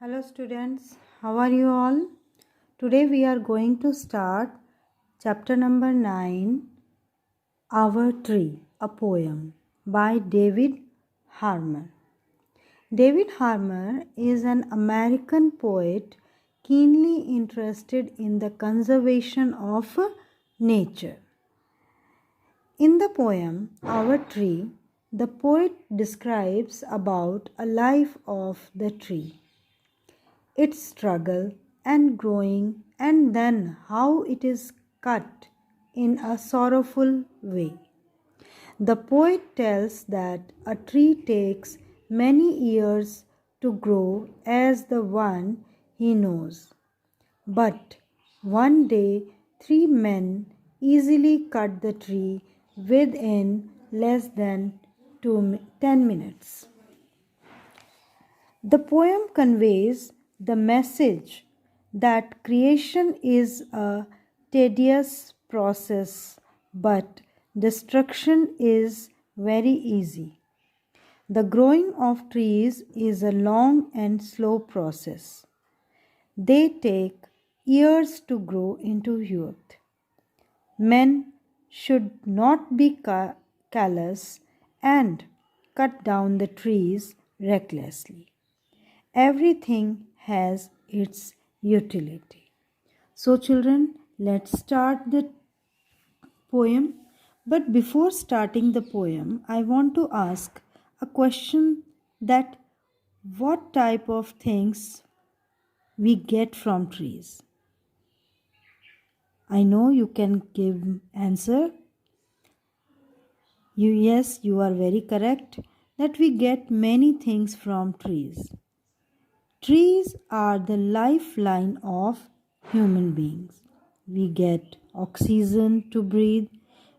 Hello students, how are you all? Today we are going to start chapter number 9, Our Tree, a poem by David Harmer. David Harmer is an American poet keenly interested in the conservation of nature. In the poem Our Tree, the poet describes about a life of the tree, its struggle and growing, and then how it is cut in a sorrowful way. The poet tells that a tree takes many years to grow as the one he knows. But one day, 3 men easily cut the tree within less than 10 minutes. The poem conveys the message that creation is a tedious process, but destruction is very easy. The growing of trees is a long and slow process. They take years to grow into youth. Men should not be callous and cut down the trees recklessly. Everything has its utility. So children, let's start the poem. But before starting the poem, I want to ask a question, that what type of things we get from trees? I know you can give answer. Yes, you are very correct that we get many things from trees. Trees are the lifeline of human beings. We get oxygen to breathe,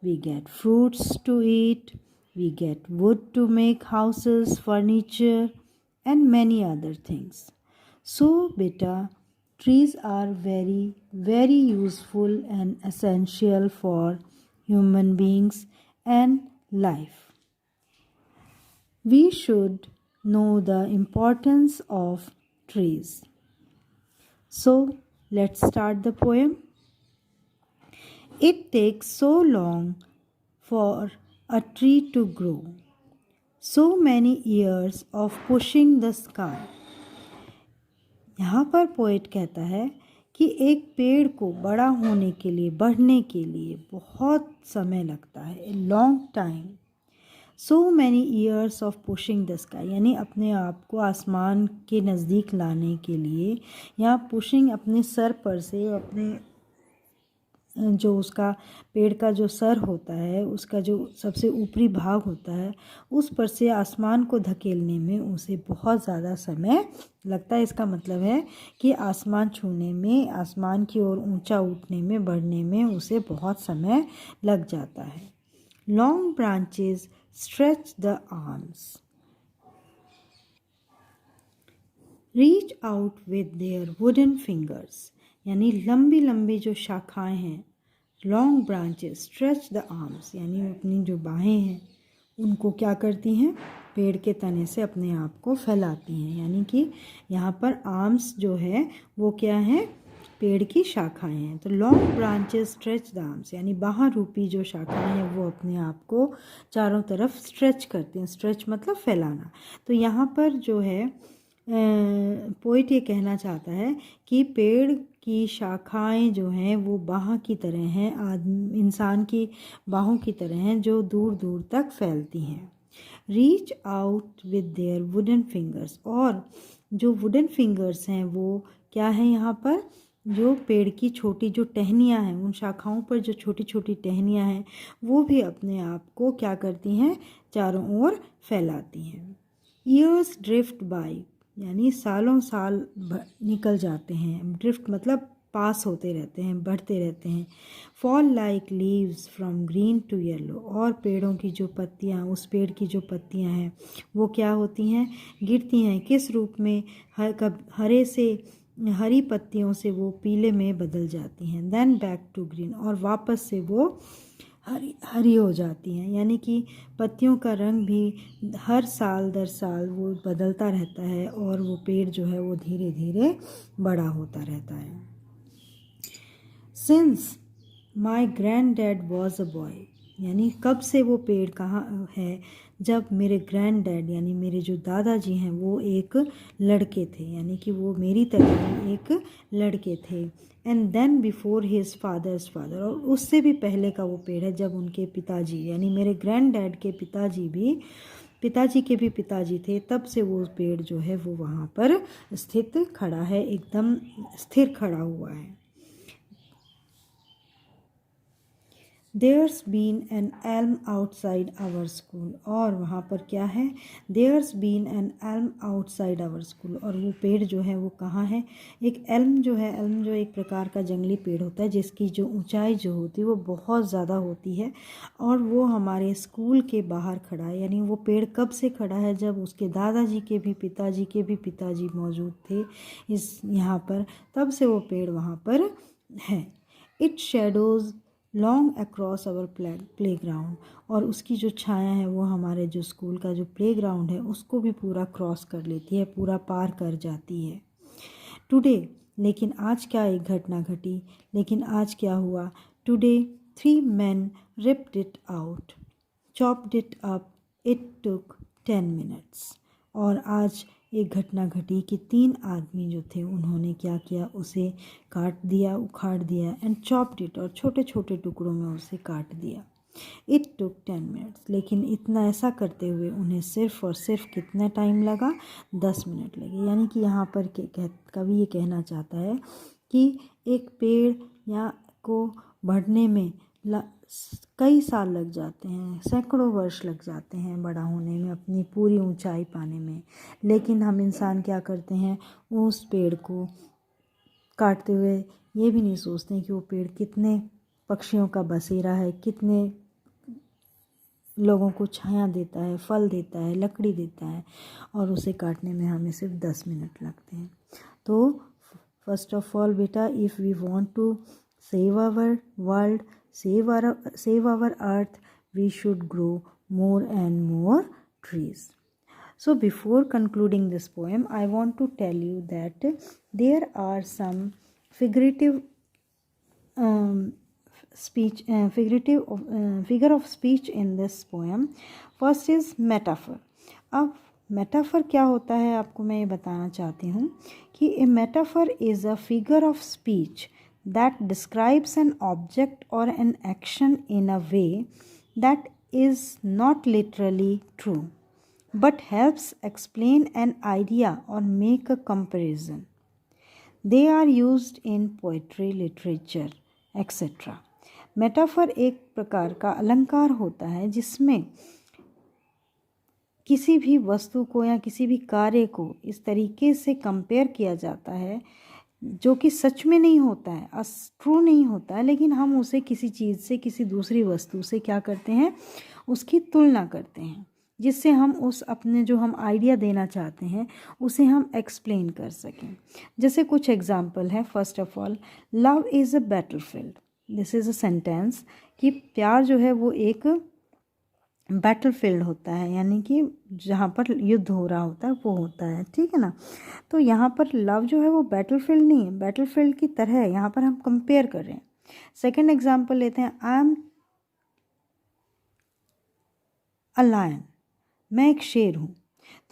we get fruits to eat, we get wood to make houses, furniture, and many other things. So, beta, trees are very, very useful and essential for human beings and life. We should know the importance of trees. So, let's start the poem. It takes so long for a tree to grow, so many years of pushing the sky. यहाँ पर poet कहता है कि एक पेड़ को बड़ा होने के लिए, बढ़ने के लिए बहुत समय लगता है, a long time. So many years of pushing the sky, यानी अपने आप को आसमान के नज़दीक लाने के लिए, यहाँ पुशिंग अपने सर पर से, अपने जो उसका पेड़ का जो सर होता है, उसका जो सबसे ऊपरी भाग होता है, उस पर से आसमान को धकेलने में उसे बहुत ज़्यादा समय लगता है. इसका मतलब है कि आसमान छूने में, आसमान की ओर ऊंचा उठने में, बढ़ने में उसे बहुत समय लग जाता है. Long branches stretch the arms, reach out with their wooden fingers, यानी लंबी लंबी जो शाखाएं हैं, long branches stretch the arms, यानी अपनी जो बाहें हैं उनको क्या करती हैं, पेड़ के तने से अपने आप को फैलाती हैं. यानी कि यहाँ पर आर्म्स जो है वो क्या है, पेड़ की शाखाएं हैं. तो long branches stretch the arms, यानी बाह रूपी जो शाखाएं हैं वो अपने आप को चारों तरफ स्ट्रेच करती हैं. स्ट्रेच मतलब फैलाना. तो यहाँ पर जो है पोइट ये कहना चाहता है कि पेड़ की शाखाएं जो हैं वो बाह की तरह हैं, इंसान की बाहों की तरह हैं जो दूर दूर तक फैलती हैं. Reach out with their wooden fingers, और जो वुडन फिंगर्स हैं वो क्या है, यहाँ पर जो पेड़ की छोटी जो टहनियाँ हैं, उन शाखाओं पर जो छोटी छोटी टहनियाँ हैं वो भी अपने आप को क्या करती हैं, चारों ओर फैलाती हैं. ईयर्स ड्रिफ्ट बाय, यानी सालों साल निकल जाते हैं. ड्रिफ्ट मतलब पास होते रहते हैं, बढ़ते रहते हैं. Fall like leaves from green to yellow, और पेड़ों की जो पत्तियां, उस पेड़ की जो पत्तियां हैं वो क्या होती हैं, गिरती हैं. किस रूप में, हरे से, हरी पत्तियों से वो पीले में बदल जाती हैं. देन बैक टू ग्रीन, और वापस से वो हरी हरी हो जाती हैं, यानी कि पत्तियों का रंग भी हर साल दर साल वो बदलता रहता है और वो पेड़ जो है वो धीरे धीरे बड़ा होता रहता है। Since my grand dad was a boy, यानी कब से वो पेड़ कहाँ है, जब मेरे ग्रैंड डैड यानी मेरे जो दादाजी हैं वो एक लड़के थे, यानी कि वो मेरी तरह ही एक लड़के थे। And then before his father's father, और उससे भी पहले का वो पेड़ है जब उनके पिताजी यानी मेरे ग्रैंड डैड के पिताजी के भी पिताजी थे, तब से वो पेड़ जो है वो वहाँ पर स्थित खड़ा है, एकदम स्थिर खड़ा हुआ है। There's been an elm outside our school, और वहाँ पर क्या है, There's been an elm outside our school, और वो पेड़ जो है वो कहाँ है, एक एल्म जो है, एल्म जो एक प्रकार का जंगली पेड़ होता है जिसकी जो ऊंचाई जो होती है वो बहुत ज़्यादा होती है, और वो हमारे स्कूल के बाहर खड़ा है। यानी वो पेड़ कब से खड़ा है, जब उसके दादाजी के भी पिताजी मौजूद थे इस यहाँ पर, तब से वो पेड़ वहाँ पर है। It shadows long across our playground, और उसकी जो छाया है वो हमारे जो स्कूल का जो प्ले ग्राउंड है उसको भी पूरा क्रॉस कर लेती है, पूरा पार कर जाती है। टुडे, लेकिन आज क्या एक घटना घटी, लेकिन आज क्या हुआ, today 3 men ripped it out, chopped it up, it took 10 minutes, और आज एक घटना घटी कि 3 आदमी जो थे उन्होंने क्या किया, उसे काट दिया, उखाड़ दिया, एंड चॉप्ड इट, और छोटे छोटे टुकड़ों में उसे काट दिया। इट टुक 10 minutes, लेकिन इतना ऐसा करते हुए उन्हें सिर्फ और सिर्फ कितना टाइम लगा, 10 मिनट लगे। यानी कि यहाँ पर कवि ये कहना चाहता है कि एक पेड़ या को बढ़ने में कई साल लग जाते हैं, सैकड़ों वर्ष लग जाते हैं बड़ा होने में, अपनी पूरी ऊंचाई पाने में, लेकिन हम इंसान क्या करते हैं, उस पेड़ को काटते हुए ये भी नहीं सोचते कि वो पेड़ कितने पक्षियों का बसेरा है, कितने लोगों को छाया देता है, फल देता है, लकड़ी देता है, और उसे काटने में हमें सिर्फ 10 मिनट लगते हैं। तो फर्स्ट ऑफ ऑल बेटा, if we want to save our world, save our earth, we should grow more and more trees. So before concluding this poem, I want to tell you that there are some figure of speech in this poem. First is metaphor. अब metaphor क्या होता है आपको मैं ये बताना चाहती हूँ कि a metaphor is a figure of speech that describes an object or an action in a way that is not literally true but helps explain an idea or make a comparison. They are used in poetry, literature, etc. Metaphor एक प्रकार का अलंकार होता है जिसमें किसी भी वस्तु को या किसी भी कार्य को इस तरीके से कंपेयर किया जाता है जो कि सच में नहीं होता है, ट्रू नहीं होता है, लेकिन हम उसे किसी चीज़ से, किसी दूसरी वस्तु से क्या करते हैं, उसकी तुलना करते हैं, जिससे हम उस अपने जो हम आइडिया देना चाहते हैं उसे हम एक्सप्लेन कर सकें। जैसे कुछ एग्जांपल है। First of all, love is a battlefield. This is a sentence कि प्यार जो है वो एक बैटलफील्ड होता है, यानी कि जहाँ पर युद्ध हो रहा होता है वो होता है, ठीक है ना। तो यहाँ पर लव जो है वो बैटलफील्ड नहीं है, बैटलफील्ड की तरह है, यहाँ पर हम कंपेयर कर रहे हैं। सेकंड एग्जांपल लेते हैं, आई एम अ लायन, मैं एक शेर हूँ।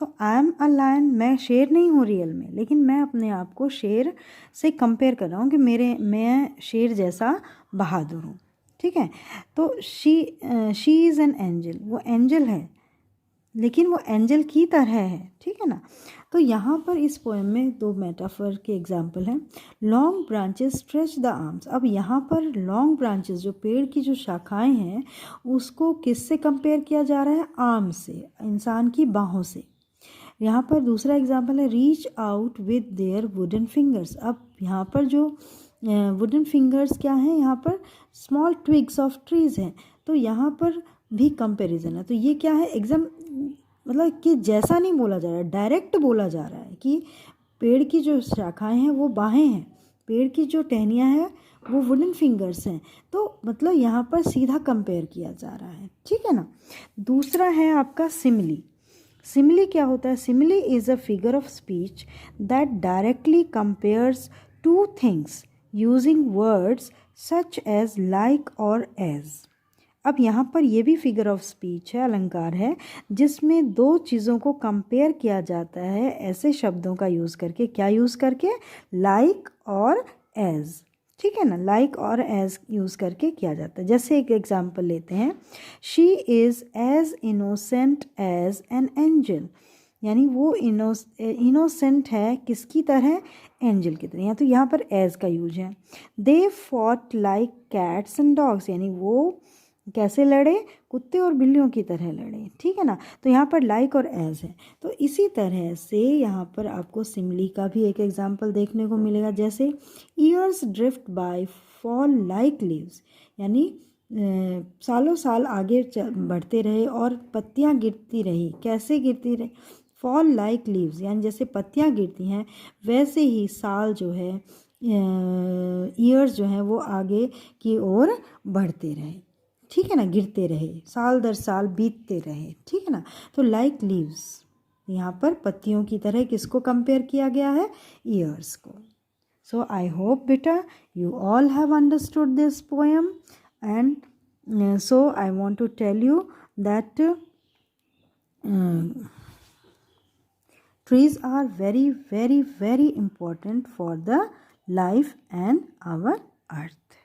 तो आई एम अ लायन, मैं शेर नहीं हूँ रियल में, लेकिन मैं अपने आप को शेर से कंपेयर कर रहा हूँ कि मैं शेर जैसा बहादुर हूँ, ठीक है। तो शी इज़ एन एंजल, वो एंजल है लेकिन वो एंजल की तरह है, ठीक है ना। तो यहाँ पर इस पोएम में 2 मेटाफर के एग्जाम्पल हैं। Long branches stretch the arms. अब यहाँ पर लॉन्ग ब्रांचेस, जो पेड़ की जो शाखाएं हैं, उसको किससे कंपेयर किया जा रहा है, आर्म से, इंसान की बाहों से। यहाँ पर दूसरा एग्जाम्पल है, reach out with their wooden fingers. अब यहाँ पर जो वुडन फिंगर्स क्या हैं, यहाँ पर स्मॉल ट्विग्स ऑफ ट्रीज हैं, तो यहाँ पर भी कंपैरिजन है। तो ये क्या है, एग्जाम मतलब कि जैसा नहीं बोला जा रहा है, डायरेक्ट बोला जा रहा है कि पेड़ की जो शाखाएं हैं वो बाहें हैं, पेड़ की जो टहनियाँ हैं वो वुडन फिंगर्स हैं। तो मतलब यहाँ पर सीधा कंपेयर किया जा रहा है, ठीक है ना। दूसरा है आपका सिमिली। सिमिली क्या होता है? Simile is a figure of speech that directly compares two things using words such as like और एज। अब यहाँ पर ये भी फिगर ऑफ स्पीच है, अलंकार है, जिसमें दो चीज़ों को कंपेयर किया जाता है ऐसे शब्दों का यूज़ करके। क्या यूज़ करके? लाइक और एज, ठीक है ना, लाइक और एज यूज़ करके किया जाता है। जैसे एक एग्जांपल लेते हैं, she is as innocent as an angel, यानी वो इनोसेंट है किसकी तरह? एंजल की तरह। या तो यहाँ पर एज का यूज है। They fought like cats and dogs, यानी वो कैसे लड़े? कुत्ते और बिल्लियों की तरह लड़े, ठीक है ना। तो यहाँ पर लाइक और एज है। तो इसी तरह से यहाँ पर आपको सिमिली का भी एक एग्जाम्पल देखने को मिलेगा। जैसे years drift by fall like leaves, यानी सालों साल आगे बढ़ते रहे और पत्तियाँ गिरती रही। कैसे गिरती रही? फॉल लाइक लीव्स, यानी जैसे पत्तियाँ गिरती हैं वैसे ही साल जो है, ईयर्स जो हैं वो आगे की ओर बढ़ते रहे, ठीक है ना, गिरते रहे, साल दर साल बीतते रहे, ठीक है ना। तो लाइक लीव्स, यहाँ पर पत्तियों की तरह किसको कंपेयर किया गया है? ईयर्स को। सो आई होप बेटा you all have understood this poem, and so I want to tell you that trees are very very very important for the life and our earth.